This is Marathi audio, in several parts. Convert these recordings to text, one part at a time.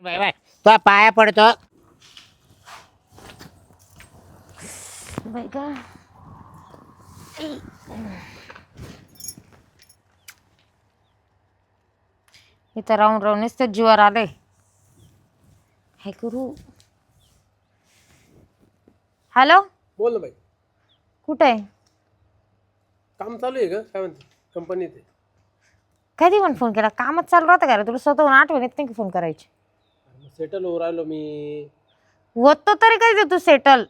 बाय बाय तो पाया पडतो बाई का इथं राहून राहून नुसतं जीवावर आलंय. काय करू? हॅलो, बोल ना बाई. कुठे आहे? काम चालू आहे का? काय म्हणते कंपनीत आहे? कधी पण फोन केला? कामच चालू राहतं का रे? तुला स्वतःहून आठवण येत नाही की फोन करायची? सेटल होऊ राहिलो मी. होतो तरी कधी तू सेटल?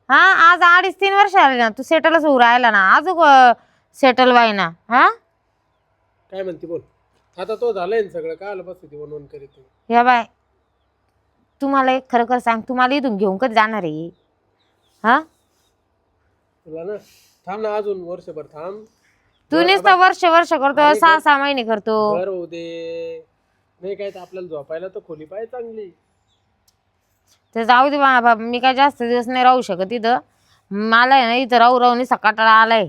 हा, आज 2.5-3 वर्ष आले ना, तू सेटलच होऊ राहिला ना, अजून सेटल व्हाय ना. हा, काय म्हणते बोल. आता तो झालंय ना सगळं, काय आलं बस ती वन करीत. या बाय, तुम्हाला एक खरं खरं सांग, तुम्हाला इथून घेऊन कधी जाणार आहे? हा, तुला ना थांब ना, अजून वर्षभर थांब. तू नुसतं वर्ष वर्ष करतो, 6-6 महिने करतो. घर होऊ दे. नाही काय तर आपल्याला झोपायला तर खोली पाहिजे चांगली. ते जाऊ दे बाबा, मी काय जास्त दिवस नाही राहू शकत इथं. मला आहे ना इथं राहू राहून सकाटाळा आलाय.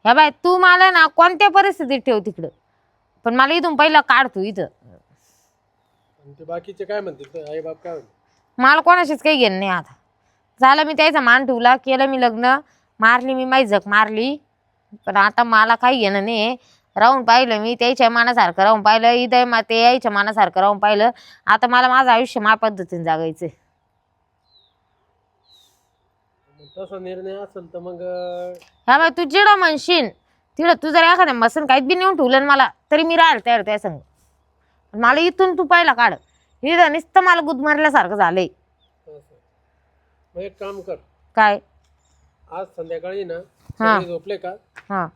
ह्या बाय, तू मला ना कोणत्या परिस्थितीत ठेव तिकडं, पण मला इथून पहिलं काढतो इथं. आणि ते बाकीचे काय म्हणते आई बाप काय म्हणते? मला कोणाशीच काही घेणं नाही आता. झालं, मी त्याचा मान ठेवला, केलं मी लग्न, मारली मी माझी झक मारली, पण आता मला काही घेणं नाही. राहून पाहिलं मी त्याच्या मनासारखं, राहून पाहिलं इथं ते यायच्या मनासारखं राहून पाहिलं. आता मला माझं आयुष्य माझ्या पद्धतीने जगायचंय. तसा निर्णय असेल तर मग ह्या बाय, तू जिडं म्हणशील तिडं, तू जर एखाद्या मसन काहीच बी नेऊन ठेवलं ना मला, तरी मी राहील तयार त्या संग. मला इथून तू पहिला काढ. इथं नुसतं मला गुदमारल्यासारखं झालंय. असं. मग एक काम कर, काय? आज संध्याकाळी ना हा. सगळे झोपले का हा.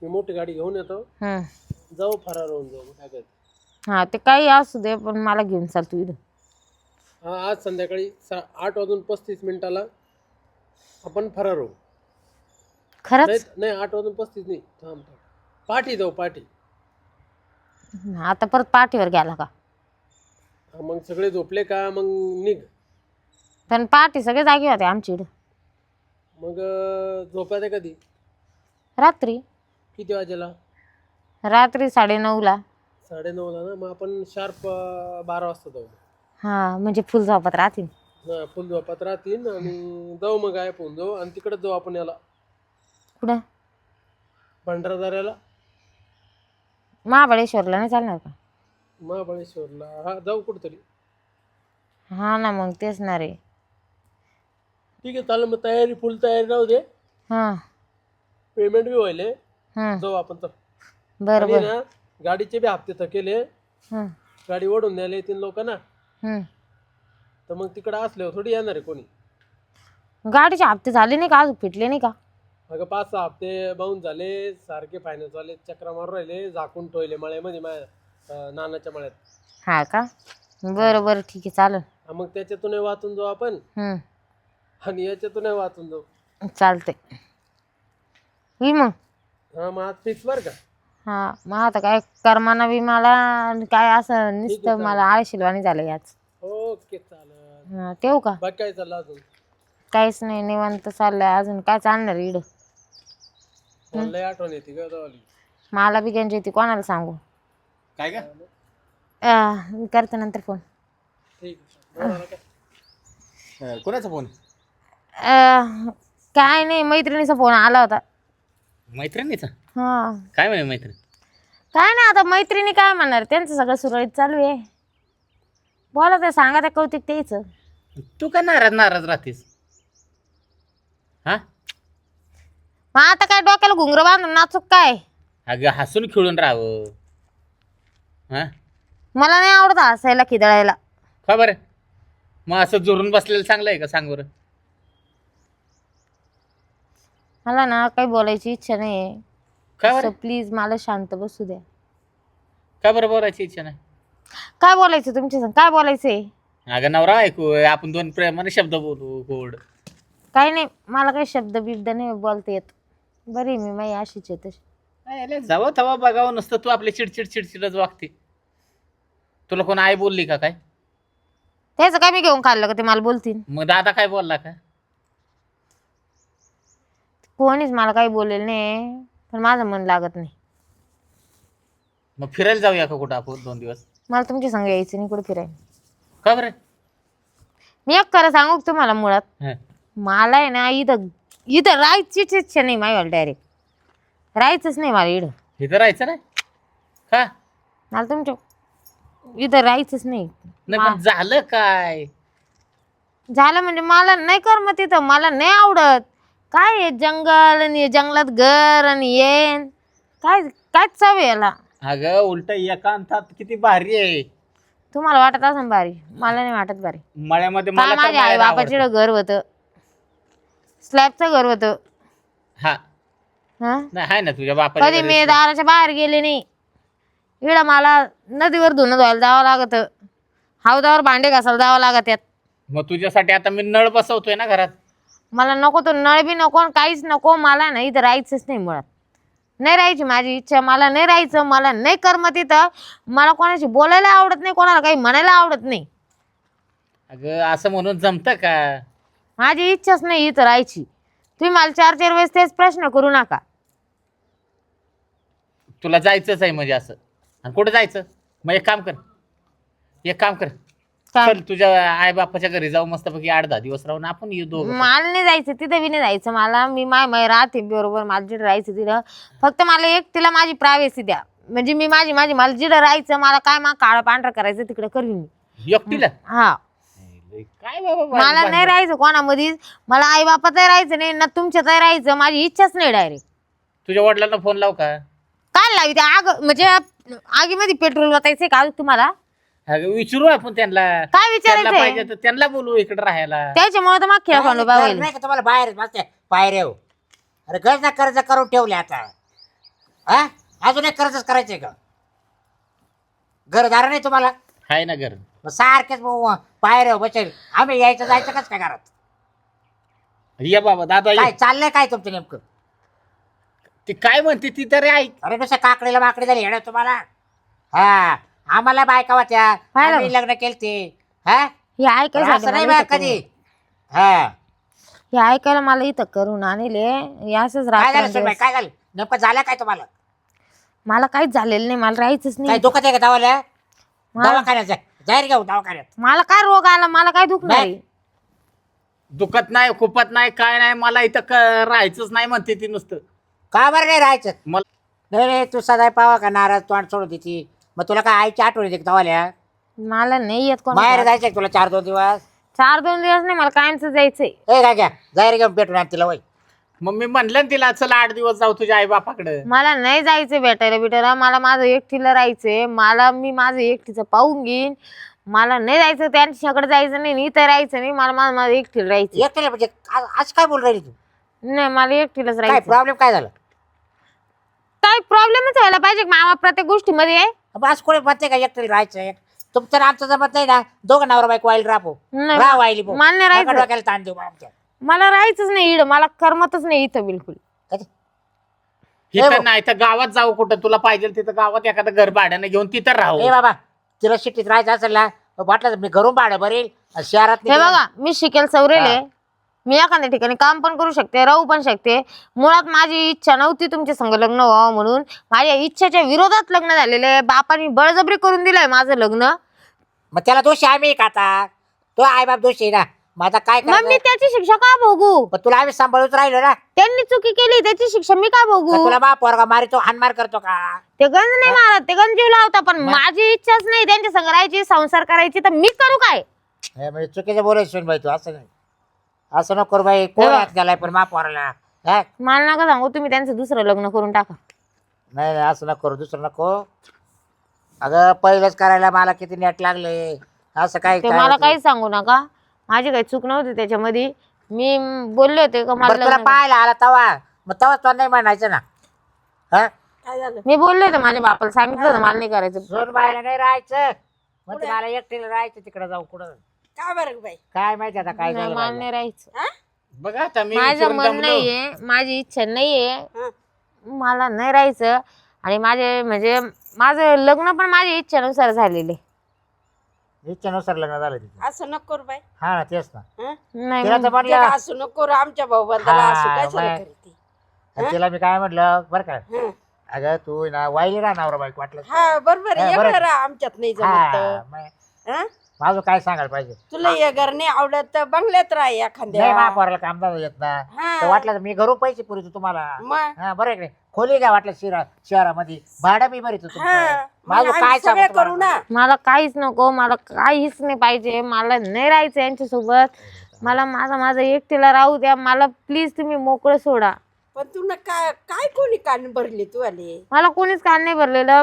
मी मोठी गाडी घेऊन येतो, जाऊ फरार होऊन जाऊ. काय करते? हा, ते काही असू दे, पण मला घेऊन चाल तू इथं. हा, आज संध्याकाळी 8:35 आपण फरार होऊ. खरंच? नाही 8:35 नाही, थांब. पाठी जाऊ पाठी. आता परत पाठीवर गेला का? हा, मग सगळे झोपले का मग निघ. पण पाठी सगळे जागे होते आमची इथं. मग झोपायचं कधी? रात्री. किती वाजेला? रात्री 9:30ला. 9:30ला ना, मग आपण शार्प 12 वाजता जाऊ. हा, म्हणजे फुल झोपात राहतील. हा, फुल झोपात राहतील आणि जाऊ मग गायब होऊन जाऊ आणि तिकडे जाऊ आपण याला कुठं? भंडारदऱ्याला. महाबळेश्वरला नाही चालणार का? महाबळेश्वरला हा जाऊ कुठतरी. हा ना, मग तेच ना रे. ठीक आहे चालेल, मग तयारी फुल तयारी राहू दे. हा. पेमेंट बी व्हायले. हम्म. जाऊ आपण तर. बरं आणि बरं. ना गाडीचे बी हप्ते थकेले. हम्म. गाडी ओढून द्यायला येतील लोक ना, हम्म. तर मग तिकडे असल्यावर थोडी येणार आहे कोणी. गाडीचे हप्ते झाले नाही का? अजून फिटले नाही का? अगं 5-6 हप्ते बाहून झाले. सारखे फायनान्स वाले चक्रा मारून राहिले, झाकून ठेवले मळ्यामध्ये माझ्या नानाच्या मळ्यात. हा का? बरं बरं, ठीक आहे, चालेल. हा, मग त्याच्यातूनही वाचून जाऊ आपण आणि याच्यातूनही वाचून जाऊ. चालतंय. ही मग. हा, मग आज फिक्स बरं का? हा, मग आता काय करमाना बी मला काय असं नुसतं मला आळशीलवाणी झालं याच. ओके चालेल. हा, ठेवू का? बाकी काय चाललं अजून? काहीच नाही, निवांत चाललंय. अजून काय चालणार इड? मला लय आठवण येते ग गावाली. मला बी गंज येते, कोणाला सांगू? काय का? मी करते नंतर फोन. ठीक आहे. मला काय? कोणाचा फोन? काय नाही, मैत्रिणीचा फोन आला होता. मैत्रिणीचा? हा. काय म्हणे मैत्रीण? काय नाही, आता मैत्रिणी काय म्हणणार, त्यांचं सगळं सुरळीत चालू आहे. बोला ते, सांगा त्या कौतिक त्याचं. तू काय नाराज नाराज राहतेस? हा, मग आता काय डोक्याला घुंगरं बांधून नाचूक काय? अगं हसून खेळून राहावं. हा, मला नाही आवडत हसायला खिदळायला. का बरं? मग असं जोरून बसलेलं चांगलं आहे का, सांग बरं? मला ना काही बोलायची इच्छा नाही. का बरं? प्लीज मला शांत बसू द्या. का बरं बोलायची इच्छा नाही? काय बोलायचं तुमच्या संग? काय बोलायचंय? अगं नवरा ऐकू, आपण दोन प्रेमाने शब्द बोलू गोड. काही नाही, मला काही शब्द बिब्द नाही बोलता येत. बरी मी माई अशीच आहे तशी. जावं तवा बघावं, नसतं तू आपली चिडचिड चिडचिडच वागते. तुला कोण आई बोलली का काय? त्याचं काय मी घेऊन खाल्लं का ते मला बोलतील? मग दादा काय बोलला का? कोणीच मला काही बोलेल नाही, पण माझं मन लागत नाही. मग फिरायला जाऊया का कुठं आपण 2 दिवस? मला तुमच्या संग यायचं नाही कुठे फिरायला. का बरं? मी एक खरं सांगू का तुम्हाला मुळात हं. मला आहे ना इथं इथं राहायचीच इच्छा नाही माझ्यावर डायरेक्ट राहायचंच नाही मला इथं. इथं राहायचं ना का? मला तुमच्या इथं राहायचंच नाही. नाही पण झालं काय? झालं म्हणजे मला नाही करमत तिथं, मला नाही आवडत. काय आहे जंगल आणि हे जंगलात घर आणि येन काय काय चव आहे याला. अगं उलट एकांतात किती भारी आहे. तुम्हाला वाटत असं भारी, मला नाही वाटत भारी. मळ्यामध्ये काय मला तर माझ्या आई मळ्याला बापाची आवडतं. घर होतं, स्लॅबचं घर होतं. हा हा नाही आहे ना तुझ्या बापाच्या कधी घरी. मी दाराच्या बाहेर गेले नाही. इकडं मला नदीवर धुणं धुवायला जावं लागत, हौदावर भांडे घासायला जावं लागत यात. मग तुझ्यासाठी आता मी नळ बसवतोय ना घरात. मला नको तो नळ बी नको आणि काहीच नको. मला नाही इथं राहायचंच नाही मुळात. नाही राहायची माझी इच्छा, मला नाही राहायचं, मला नाही करमत इथं. मला कोणाशी बोलायला आवडत नाही, कोणाला काही म्हणायला आवडत नाही. अगं असं म्हणून जमतं का? माझी इच्छाच नाही इथं राहायची. तुम्ही मला 4-4 वेळेस तेच प्रश्न करू नका. तुला जायचंच आहे म्हणजे असं? आणि कुठं जायचं? मग एक काम कर काय? चल तुझ्या आई बापाच्या घरी जाऊ मस्तपैकी 8-10 दिवस राहून आपण येऊ दोघं. मला नाही जायचं तिथं बी नाही जायचं मला. मी माय राहते बरोबर, मला जिथं राहायचं तिथं. फक्त मला एकटीला माझी प्रायव्हसी द्या. म्हणजे मी माझी मला जिथं राहायचं, मला काय काळं पांढरं करायचं तिकडे करीन मी. एकटीला? हा काय बाबा मला नाही राहायचं कोणामध्येच. मला आई बापातही राहायचं नाही ना तुमच्यातही राहायचं. माझी इच्छाच नाही डायरेक्ट. तुझ्या वडिलांना फोन लाव का? काय लावी त्या आग म्हणजे आगीमध्ये पेट्रोल वाचायचंय का तुम्हाला? अगं विचारू आपण त्यांना. काय त्यांना विचारायचंय? पाहिजे तर त्यांना बोलू इकडे राहायला. त्याच्यामुळे तर मग खेळ खांडू घर बाबा नाही का तुम्हाला बाहेर मस्त पायरे हो. अरे घर ना कर्ज करून ठेवले आता. हा अजून एक कर्जच करायचंय का? घरदार नाही तुम्हाला? आहे ना घर. मग सारखेच पायरे हो बसेल. आम्ही यायचं जायचं कस काय घरात? ये बाबा दादा ये. काय चाललंय काय तुमचं नेमकं? ती काय म्हणते ती तरी ऐक. अरे नुसतं काकडीला माकडी झाली येणं तुम्हाला. हा आम्हाला बायका होत्या, आम्ही लग्न केलते. हा हे ऐकायला असं नाही बा कधी. हा हे ऐकायला मला इथं करून आणले हे असंच काय झालं राहत. सुनबाई, काय झालं नेमकं? झालं काय तुम्हाला? मला काहीच झालेलं नाही, मला राहायचंच काय नाही. दुखत आहे का दवाला? मला दवाखान्यात जाहीर घेऊ दवाखान्यात. मला काय रोग आला, मला काय दुखणार आहे? दुखत नाही खुपत नाही काय नाही मला इथं राहायचंच नाही म्हणते ती नुसतं. का बरं नाही राहायचं? मला नाही नाही तू सदा पावा का नाराज तोंड सोडून देती. मग तुला काय आईची आठवण येते का दवाल्या? मला नाही येत कोण. बाहेर जायचंय का तुला 4-2 दिवस? 4-2 दिवस नाही, मला कायमच जायचंय. ए काय घ्या जाहीर घेऊन भेटून आण तिला वय. मग मी म्हणलं ना तिला चल 8 दिवस जाऊ तुझ्या आई बापाकडे. मला नाही जायचं भेटायला बिटायला. मला माझं एकटीला राहायचंय. मी माझं एकटीचं पाहून घेईन. मला नाही जायचं त्यांच्याकडे जायचं नाही, इथं राहायचं नाही. मला माझं एकटीला राहायचं. एकट्याला म्हणजे आज काय बोल राहिली तू? नाही मला एकटीलाच काय राहायचं. प्रॉब्लेम काय झाला? काय प्रॉब्लेमच व्हायला पाहिजे मामा प्रत्येक गोष्टीमध्ये आहे. आज कोणी म्हणते का एकट्याला राहायचं? तुमचं आमचं जमत नाही ना. दोघं नवरा बायको वाईल राहू. नाही, राह वाईली भाऊ. मला नाही राहायचं. नका डोक्याला ताण देऊ आमच्या. मला राहायचंच नाही इकडं. मला करमतच नाही इथं बिलकुल. इथं नाही तर गावात जाऊ कुठं तुला पाहिजे तिथं गावात एखादं घर भाड्याने घेऊन तिथं ए राहू. बाबा तिला शिट्टीत राहायचं असेल ना वाटलं तर मी घरून भाडं भरेल. शहरात हे बघा मी शिकेल सवरेले. मी एखाद्या ठिकाणी काम पण करू शकते, राहू पण शकते. मुळात माझी इच्छा नव्हती तुमच्या संग लग्न व्हावं म्हणून. माझ्या इच्छेच्या विरोधात लग्न झालेले. बापाने बळजबरी करून दिलंय माझं लग्न. मग त्याला दोषी आम्ही का आता? तो आई बाप दोषी ना. मग आता काय मग मी करायचं? त्याची शिक्षा का भोगू? पण तुला आम्ही सांभाळूच राहिलो ना. त्यांनी चुकी केली त्याची शिक्षा मी का का भोगू? तुला बा पोरगा मारितो हानमार करतो का? ते गंज नाही मारत, ते गंज जीव लावता. पण माझी इच्छाच नाही त्यांच्या संग राहायची, संसार करायची. तर मी करू काय? हे म्हणजे चुकीचं बोलायचं सुन बाई तू. असं नाही असं नको करू बाई. कोण हात गेलाय पण मा पोराला? हा मला नका सांगू तुम्ही त्यांचं दुसरं लग्न करून टाका. नाही नाही असं नको करू. दुसरं नको. अगं पहिलंच करायला मला किती नेट लागले. असं काय ते मला काही सांगू नका. माझी काही चूक नव्हती त्याच्यामध्ये. मी बोलले होते का मला बरं तुला लग्न- पाहायला आला तवा मग तवा तो नाही म्हणायचं ना. हा काय झालं? मी बोलले होते माझ्या बापाला सांगितलं होतं मला नाही करायचं. सोन बायला नाही राहायचं. मग मला एकटीला राहायचं तिकडे जाऊ कुठं. काय बरं बाई? काय माहिती आता काय नाही, झालं मला माझं. नाही राहायचं. हा? बघा आता मी माझं विचारून मन दमलो. नाहीये, माझी इच्छा नाहीये. हं. मला नाही राहायचं. आणि म्हणजे माझं लग्न पण माझ्या इच्छेनुसार झालेले. इच्छेनुसार लग्न झालं तिचं. असं नको करू बाई. हा ना तेच ना. हं? नाही तिला तर जरा म्हटलं असं नको करू. आमच्या भाऊ बंदाला हा, असं काय झालं बाई. करते? आणि तिला मी काय म्हटलं बरं का हं. अगं तू ना वाईली राहणार बाईक वाटलं. हा बरोबर हा, आहे. बरं. बरं आमच्यात नाही हा जमत. मग हं? माझं काय सांगायला पाहिजे. तुला हे घर नाही आवडत तर बंगल्यात राह नाही एखाद्या. महापौराला कामदार येत ना हा. तर वाटलं तर मी घरून पैसे पुरवतो तुम्हाला. मग हा बरं आहे की नाही. खोली घ्या वाटलं शहरामध्ये भाडं मी भरितो हा तुमचं. मग माझं आम्ही काय सगळं सांगू करू तुम्हाला? ना. मला काहीच नको, मला काहीच नाही पाहिजे, मला नाही राहायचं यांच्यासोबत. मला माझं एकटीला राहू द्या, मला प्लीज तुम्ही मोकळं सोडा. पण तू ना काय काय कोणी कान भरली तू आले. मला कोणीच कान नाही भरलेलं.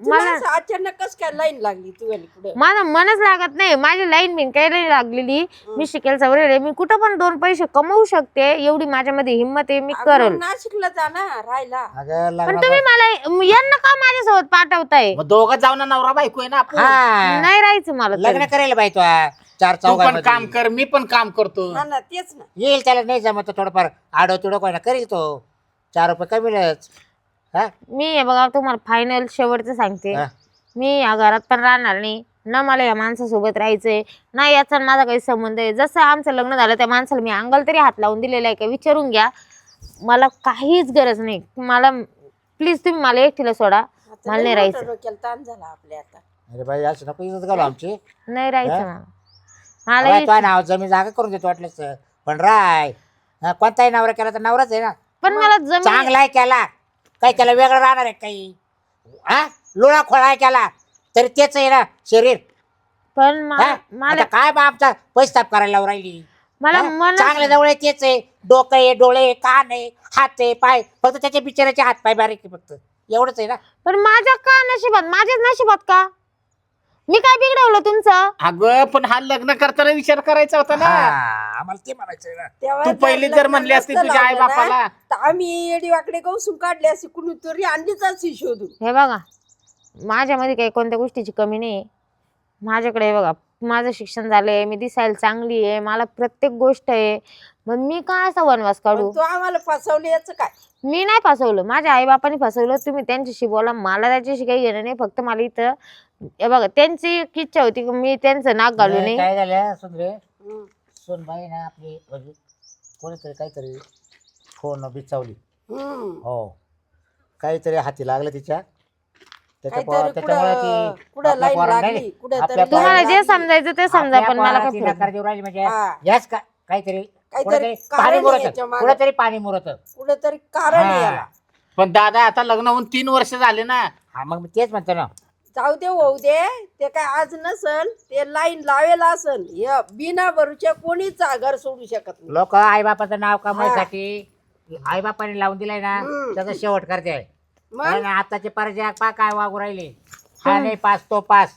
मला मला अचानक कस काय लाईन लागली तू आली पुढे. माझं मनच लागत नाही. माझी लाईन बिन काही नाही लागलेली. मी शिकेल सवरेल आहे. मी कुठं पण 2 पैसे कमवू शकते, एवढी माझ्यामध्ये हिंमत आहे. मी करल. नाशिकला जा ना राहायला. अगं पण लग्नाचं- तुम्ही मला यांना का माझ्यासोबत पाठवताय? मग दोघं जाऊन नवरा बायको आहे ना आपण. हा नाही राहायचं मला लग्न तरी. करायला पाहिजे तो 4 तू पण काम चौघांमध्ये. कर, मी पण काम करतो. हा ना तेच ना. येईल त्याला नाही जमत थोडंफार आडो तिडो कोणा करील तो 4 रुपये कमीलच. हा मी हे बघा तुम्हाला फायनल शेवटचं सांगते. हा. मी या घरात पण राहणार नाही ना. मला या माणसासोबत राहायचंय ना. याचा आणि माझा काही संबंध आहे. जसं आमचं लग्न झालं त्या माणसाला मी अंगाला तरी हात लावून दिलेला आहे का विचारून घ्या. मला काहीच गरज नाही. मला प्लीज तुम्ही मला एकटीला सोडा. आता मला लय नाही मोठा राहायचं. डोक्याला ताण झाला आपल्या आता. अरे बाई अशी नको इज्जत घालू आमची. नाही राहायचं हा? मला. मला अरे तो नाव जमीन जागा करून देतो वाटलंच पण राय. हा, कोणताही नवरा केला तर नवराच आहे ना. पण मला जमीन चांगला आहे केला काही त्याला वेगळं राहणार आहे काही. हा लोळा खोळा केला तरी तेच आहे ना शरीर. पण हा? मला आता काय बा आमचा पैसाप करायला लावून राहिली. मला हा? मन चांगल्या जवळ आहे तेच आहे. डोकं आहे डोळे आहे, कान आहे हात आहे पाय फक्त त्याच्या बिचाराचे हात पाय बारीक आहे फक्त एवढंच आहे ना. पण माझ्या का नशिबात, माझ्याच नशिबात का? मी काय बिघडवलं तुमचं? अगं पण हा लग्न करताना विचार करायचा होता ना. हा, आम्हाला ते म्हणायचंय ना. तेव्हा तू पहिली जर म्हणली असती तुझ्या आई बापाला. तर आम्ही एडी वाकडे गवसून काढले असे कुणी तरी आणलीच अशी शोधून. हे बघा माझ्यामध्ये काही कोणत्या गोष्टीची कमी नाही. माझ्याकडे हे बघा माझं शिक्षण झालंय, मी दिसायला चांगली आहे, मला प्रत्येक गोष्ट आहे. मग मी काय असा वनवास काढू? पण तू आम्हाला फसवले याचं काय. मी नाही फसवलं, माझ्या आईबापांनी फसवलं. तुम्ही त्यांच्याशी बोला, मला त्याच्याशी काही घेणं नाही. फक्त मला इथं हे बघा त्यांची एक इच्छा होती की मी त्यांचं नाक घालू नाही, नये. काय झालं सुंदरे हम्म. सोनबाई ना आपली म्हणजे कोणीतरी काहीतरी फोन बिचावली. हम्म. हो काहीतरी हाती लागलं तिच्या काहीतरी त्याच्यामुळे कुठं आपल्या लाईन पोराला लागली नाही, कुठं आपल्या तरी तुम्हाला लाईन जे लागली. समजायचं ते समजा, पण मला काय फरक नाही. नकार देऊ राहिली म्हणजे हा. याच काहीतरी काहीतरी पाणी कारण आहे मुरत याच्या मागं. कुठेतरी पाणी मुरत. कुठेतरी कारण आहे याला. पण दादा आता लग्न होऊन 3 वर्ष झाले ना. हा मग मी तेच म्हणतो ना. जाऊ दे होऊ दे. ते काय आज नसल ते लाईन लावेला असल. हे बिना भरूच्या कोणीच घर सोडू शकत नाही. लोक आई बापाचं नाव कमवायसाठी आई बापाने लावून दिलंय ना हम्म. त्याचा शेवट करते. मग आताचे परजा पा काय वागू राहिले. हा नाही पास तो पास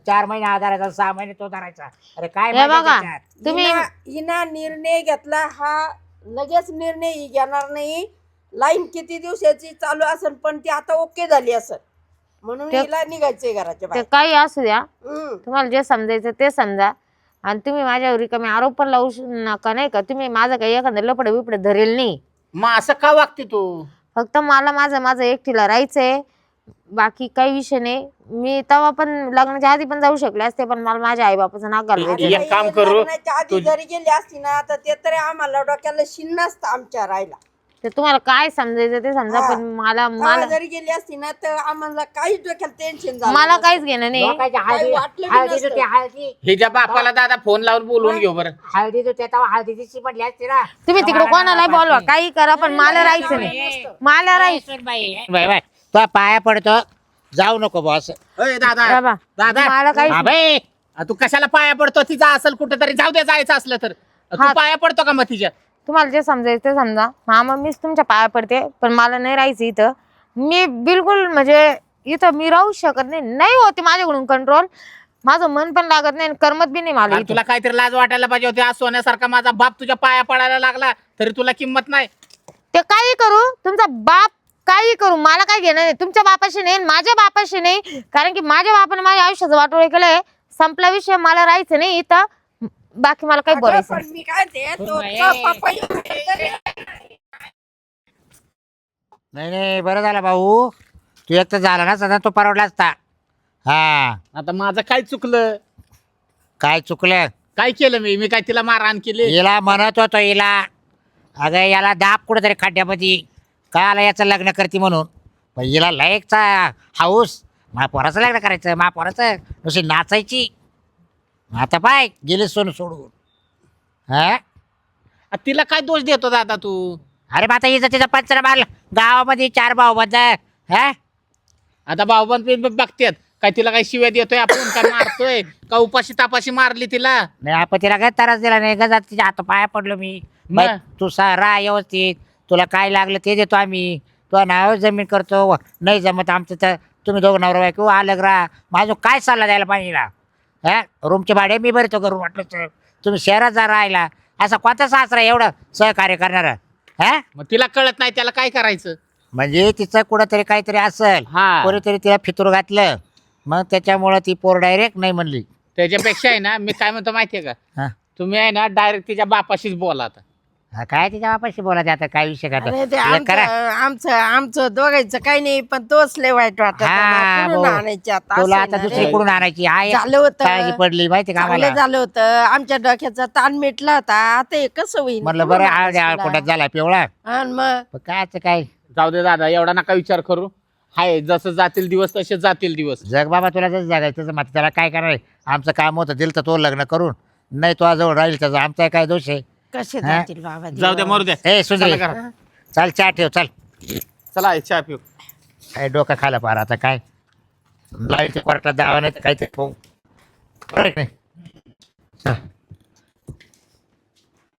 4 महिने आधाराचा 6 महिने तो धरायचा. अरे काय हे मजा बघा त्याच्यात? तुम्ही हिना निर्णय घेतला हा लगेच निर्णय ही घेणार नाही. लाईन किती दिवसाची चालू असेल पण ती आता ओके झाली असेल म्हणून ते- हिला निघायचंय घराच्या ते बाहेर. काही असू द्या, हम्म. तुम्हाला जे समजायचं ते समजा. आणि तुम्ही माझ्यावर कमी आरोप पण लावू नका नाही का. तुम्ही माझं काही एखादं लपडं बिपडं धरेल नाही. मग असं का वागते तू? फक्त मला माझं एकटीला राहायचंय, बाकी काही विषय नाही. मी तेव्हा पण लग्नाच्या आधी पण जाऊ शकले असते, पण मला माझ्या आई बापाचं नाक घालू आता द्यायचं. एक बाई, काम करू, लग्नाच्या आधी जरी गेली असती ना तर ते तरी आम्हाला डोक्याला शिन्न असतं आमच्या राहायला. ते तुम्हाला काय समजायचं ते समजा, हा. पण मला तेव्हा जरी गेली असती ना तर आम्हाला काहीच डोक्याला टेन्शन झालं मला नसतं. काहीच घेणं नाही. लोकांच्या काही वाटलं बी हळदी नसतं. होती हळदी हिच्या बापाला दादा फोन लावून बोलवून घेऊ बरं. हळदी होती तेव्हा हळदीची म्हणली असते ना. तुम्ही तिकडे कोणाला बोलवा काही करा, पण मला राहायचं नाही. मला राहायचं बाई बाई तो पाया पडतो जाऊ नको बॉस. अय दादा बाबा, दादा मला काही हा बाई तू कशाला पाया पडतो? तिचा असेल कुठेतरी, जाऊ दे जायचं असलं तर. तू हा. पाया पडतो का मग तिच्या? तुम्हाला जे समजायचं ते समजा. हा मग मीच तुमच्या पाया पडते, पण मला नाही राहायचं इथं. मी बिलकुल म्हणजे इथं मी राहू शकत नाही. नाही होते माझ्याकडून कंट्रोल. माझं मन पण लागत नाही आणि करमत बी नाही मला अरे इथं. तुला काहीतरी लाज वाटायला पाहिजे होती. आज सोन्यासारखा माझा बाप तुझ्या पाया पडायला लागला तरी तुला किंमत नाही. ते काही करू, तुमचा बाप काही करू, मला काय घेणं नाही. तुमच्या बापाशी नाही, माझ्या बापाशी नाही. कारण की माझ्या बापाने माझ्या आयुष्याचं वाटोळे केलंय. संपला विषय. मला राहायचं नाही इथं. बाकी मला काही अगं, बोलायचं पण नाही. मी काय ते तो बाई. पप्पा नाही नाही बरं झालं भाऊ तू एक तर झाला ना सदा तो परवडला असता. हा आता माझं काय चुकलं? काय चुकलं? काय केलं मी काय तिला मारहाण केली? हिला म्हणत होतो हिला अगं याला दाब कुठेतरी खड्ड्यामध्ये काय आला याचं लग्न करते म्हणून. पण हिला लायकचा हाऊस पोराचं लग्न करायचं पोराचं नुसती नाचायची. आता पाय गेले सोनं सोडून. हा तिला काय दोष देतो दादा तू? अरे मग आता हिचं तिचा पंचरा मारला गावामध्ये 4 भाऊ बंद. हा आता भाऊबंद बघतेत काय तिला काय शिव्या देतोय आपण का मारतोय का उपाशी तापाशी मारली तिला? नाही आपण तिला काय त्रास दिला नाही गजात तिच्या हात पाया पडलो मी. मग? बाई, तू राहा व्यवस्थित, तुला काय लागलं ते देतो आम्ही, तुझ्या नाव जमीन करतो, नाही जमत आमचं तर तुम्ही दोघं नवरा बायको अलग राहा. माझं काय सल्ला द्यायला पाहिजे ना? हा रूमचे भाडे मी भरतो करून वाटलं तर तुम्ही शहरात जा राहायला. असा कोणता सासरा एवढं सहकार्य करणारा? हा मग तिला कळत नाही त्याला काय करायचं? म्हणजे तिचं कुठंतरी काहीतरी असेल, हा. कोणीतरी तिला फितूर घातलं, मग त्याच्यामुळं ती पोर डायरेक्ट नाही म्हणली. त्याच्यापेक्षा आहे ना मी काय म्हणतो माहितीये का, हा तुम्ही आहे ना डायरेक्ट तिच्या बापाशीच बोला आता. हा, काय तिच्या बापाशी बोलायचं आता, काय विषय अरे ते का करा. आमचं दोघांचं काही नाही, पण तोच लय वाईट वाटत हा, कुठून भाऊ. आणायचे आता? तुला असं आता आहे ना रे. दुसरीकडून आणायची आहे झालं होतं. काळजी पडली माहिती का चांगलं आम्हाला. झालं होतं, आमच्या डोक्याचा ताण मिटला होता. आता हे कसं होईल? म्हटलं कुठून बरं आणायचं आळ तुला? पोटात झाला पिवळा. आणि मग पण कायचं काय जाऊ दे दादा, एवढा नका विचार करू. हाय जसं जातील दिवस तसे जातील दिवस. जग बाबा तुला जसं जगायचं तसं मात्र त्याला काय करणार आहे? आमचं काम होतं दिलं तर तो लग्न करून, नाही तो जवळ राहील त्याचा आमचा काय दोष आहे? कसे हा? जातील बाबा जाऊ द्या दिवस? मरू द्या. ए सुंदरी चला घरात. चल चहा ठेव चल. चला चहा पिऊ. काय डोकं खायला पार आता काय लाईटच्या कोर्टात जावं नाही तर काहीतरी पाहू. बरं आहे की नाही? चल.